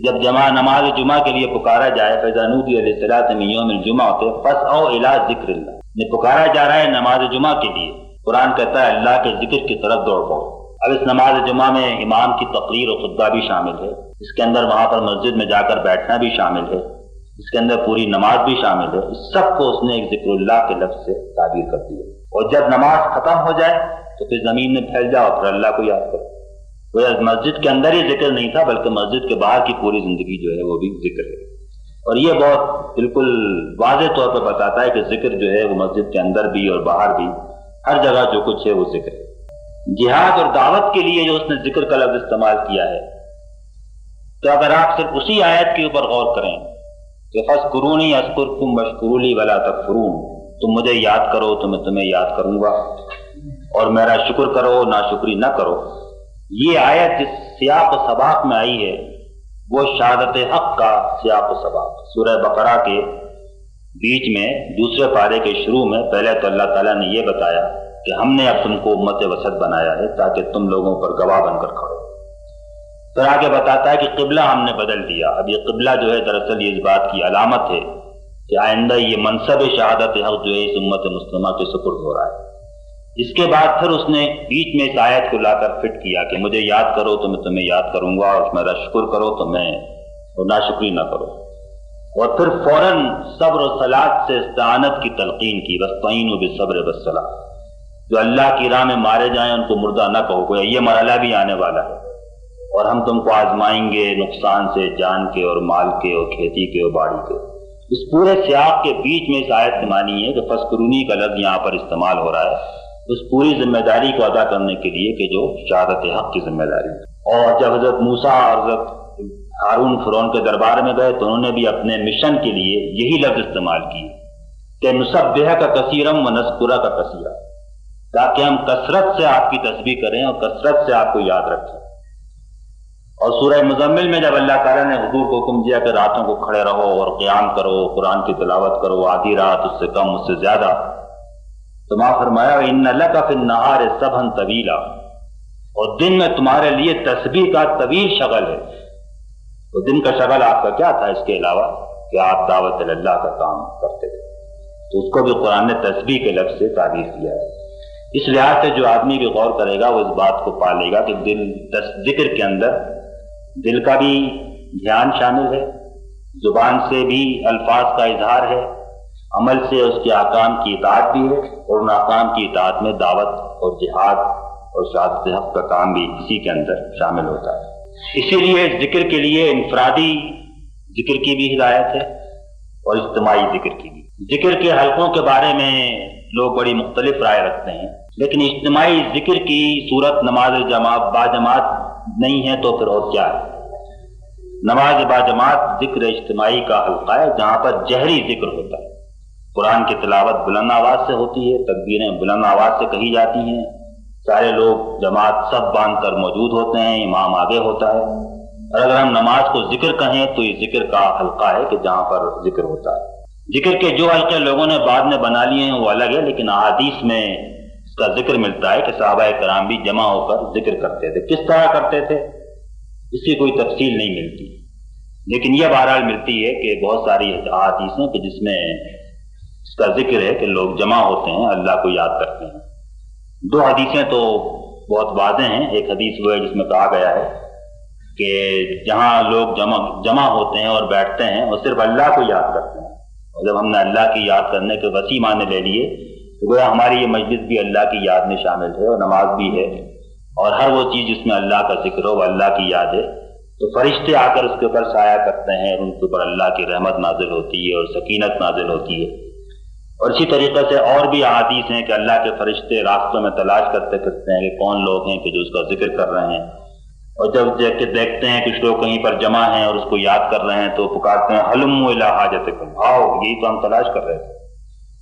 جب نماز جمعہ کے لیے پکارا جائے فَإِذَا نُودِيَ لِلصَّلَاةِ مِنْ يَوْمِ الْجُمْعَةِ فَاسْعَوْا إِلَىٰ ذِكْرِ اللَّهِ، پکارا جا رہا ہے نماز جمعہ کے لیے، قرآن کہتا ہے اللہ کے ذکر کی طرف دوڑ پڑو۔ اب اس نماز جمعہ میں امام کی تقریر و خطبہ بھی شامل ہے، اس کے اندر وہاں پر مسجد میں جا کر بیٹھنا بھی شامل ہے، اس کے اندر پوری نماز بھی شامل ہے، اس سب کو اس نے ایک ذکر اللہ کے لفظ سے تعبیر کر دیا۔ اور جب نماز ختم ہو جائے تو پھر زمین میں پھیل جاؤ، پھر اللہ کو یاد کرو۔ وہ مسجد کے اندر ہی ذکر نہیں تھا بلکہ مسجد کے باہر کی پوری زندگی جو ہے وہ بھی ذکر ہے۔ اور یہ بہت بالکل واضح طور پر بتاتا ہے کہ ذکر جو ہے وہ مسجد کے اندر بھی اور باہر بھی ہر جگہ جو کچھ ہے وہ ذکر ہے۔ جہاد اور دعوت کے لیے جو اس نے ذکر کا لفظ استعمال کیا ہے، تو اگر آپ صرف اسی آیت کے اوپر غور کریں کہ فَاذْكُرُونِي أَذْكُرْكُمْ وَاشْكُرُوا لِي وَلَا تَكْفُرُونِ، تم مجھے یاد کرو تو میں تمہیں یاد کروں گا، اور میرا شکر کرو ناشکری نہ کرو، یہ آیت جس سیاق و سباق میں آئی ہے وہ شہادت حق کا سیاق و سباق۔ سورہ بقرہ کے بیچ میں دوسرے پارے کے شروع میں پہلے تو اللہ تعالیٰ نے یہ بتایا کہ ہم نے اب تم کو امت وسط بنایا ہے تاکہ تم لوگوں پر گواہ بن کر کھڑو۔ پھر آگے بتاتا ہے کہ قبلہ ہم نے بدل دیا۔ اب یہ قبلہ جو ہے دراصل یہ اس بات کی علامت ہے کہ آئندہ یہ منصب شہادت حق جو ہے اس امت مسلمہ کے سپرد ہو رہا ہے۔ اس کے بعد پھر اس نے بیچ میں اس آیت کو لا کر فٹ کیا کہ مجھے یاد کرو تو میں تمہیں یاد کروں گا، اور میرا شکر کرو تو میں اور ناشکری نہ کرو۔ اور پھر فوراً صبر و صلاۃ سے استعانت کی تلقین کی، وَاسْتَعِینُوا بِالصَّبْرِ وَالصَّلَاةِ، جو اللہ کی راہ میں مارے جائیں ان کو مردہ نہ کہو، گویا یہ مرحلہ بھی آنے والا ہے، اور ہم تم کو آزمائیں گے نقصان سے، جان کے اور مال کے اور کھیتی کے اور باڑی کے۔ اس پورے سیاق کے بیچ میں اس آیت کے معنی ہے کہ فَاذْكُرُونِی کا لفظ یہاں پر استعمال ہو رہا ہے اس پوری ذمہ داری کو ادا کرنے کے لیے کہ جو شہادت حق کی ذمہ داری ہے۔ اور جب حضرت موسیٰ اور حضرت ہارون فرعون کے دربار میں گئے تو انہوں نے بھی اپنے مشن کے لیے یہی لفظ استعمال کیے کہ نسبحک کثیرا ونذکرک کثیرا، تاکہ ہم کثرت سے آپ کی تسبیح کریں اور کثرت سے آپ کو یاد رکھیں۔ اور سورہ مزمل میں جب اللہ تعالیٰ نے حضور کو حکم دیا کہ راتوں کو کھڑے رہو اور قیام کرو، قرآن کی تلاوت کرو، آدھی رات اس سے کم اس سے زیادہ، تو ماں فرمایا إِنَّ لَكَ فِي النَّهَارِ سَبْحًا طَوِيلًا، اور دن میں تمہارے لیے تسبیح کا طویل شغل ہے۔ تو دن کا شغل آپ کا کیا تھا اس کے علاوہ کہ آپ دعوت اللہ کا کام کرتے تھے، تو اس کو بھی قرآن نے تسبیح کے لفظ سے تعبیر کیا ہے۔ اس لحاظ سے جو آدمی بھی غور کرے گا وہ اس بات کو پا لے گا کہ ذکر کے اندر دل کا بھی دھیان شامل ہے، زبان سے بھی الفاظ کا اظہار ہے، عمل سے اس کے احکام کی اطاعت بھی ہے، اور ان احکام کی اطاعت میں دعوت اور جہاد اور شہادت حق کا کام بھی اسی کے اندر شامل ہوتا ہے۔ اسی لیے ذکر کے لیے انفرادی ذکر کی بھی ہدایت ہے اور اجتماعی ذکر کی بھی۔ ذکر کے حلقوں کے بارے میں لوگ بڑی مختلف رائے رکھتے ہیں، لیکن اجتماعی ذکر کی صورت نماز باجماعت نہیں ہے تو پھر اور کیا ہے؟ نماز باجماعت ذکر اجتماعی کا حلقہ ہے جہاں پر جہری ذکر ہوتا ہے، قرآن کی تلاوت بلند آواز سے ہوتی ہے، تکبیریں بلند آواز سے کہی جاتی ہیں، سارے لوگ جماعت سب باندھ کر موجود ہوتے ہیں، امام آگے ہوتا ہے۔ اور اگر ہم نماز کو ذکر کہیں تو یہ ذکر کا حلقہ ہے کہ جہاں پر ذکر ہوتا ہے۔ ذکر کے جو حلقے لوگوں نے بعد میں بنا لیے ہیں وہ الگ ہے، لیکن احادیث میں اس کا ذکر ملتا ہے کہ صحابہ کرام بھی جمع ہو کر ذکر کرتے تھے۔ کس طرح کرتے تھے اس کی کوئی تفصیل نہیں ملتی، لیکن یہ بہرحال ملتی ہے کہ بہت ساری احادیث ہیں کہ جس میں اس کا ذکر ہے کہ لوگ جمع ہوتے ہیں، اللہ کو یاد کرتے ہیں۔ دو حدیثیں تو بہت واضح ہیں۔ ایک حدیث وہ ہے جس میں کہا گیا ہے کہ جہاں لوگ جمع ہوتے ہیں اور بیٹھتے ہیں وہ صرف اللہ کو یاد کرتے ہیں، اور جب ہم نے اللہ کی یاد کرنے کے وسیع معنی لے لیے تو گویا ہماری یہ مجلس بھی اللہ کی یاد میں شامل ہے، اور نماز بھی ہے، اور ہر وہ چیز جس میں اللہ کا ذکر ہو وہ اللہ کی یاد ہے۔ تو فرشتے آ کر اس کے اوپر سایہ کرتے ہیں اور ان کے اوپر اللہ کی رحمت نازل ہوتی ہے اور سکینت نازل ہوتی ہے۔ اور اسی طریقے سے اور بھی احادیث ہیں کہ اللہ کے فرشتے راستوں میں تلاش کرتے پھرتے ہیں کہ کون لوگ ہیں کہ جو اس کا ذکر کر رہے ہیں، اور جب دیکھتے ہیں کچھ لوگ کہیں پر جمع ہیں اور اس کو یاد کر رہے ہیں تو پکارتے ہیں ہلموا الی حاجتکم، آؤ یہی تو ہم تلاش کر رہے تھے۔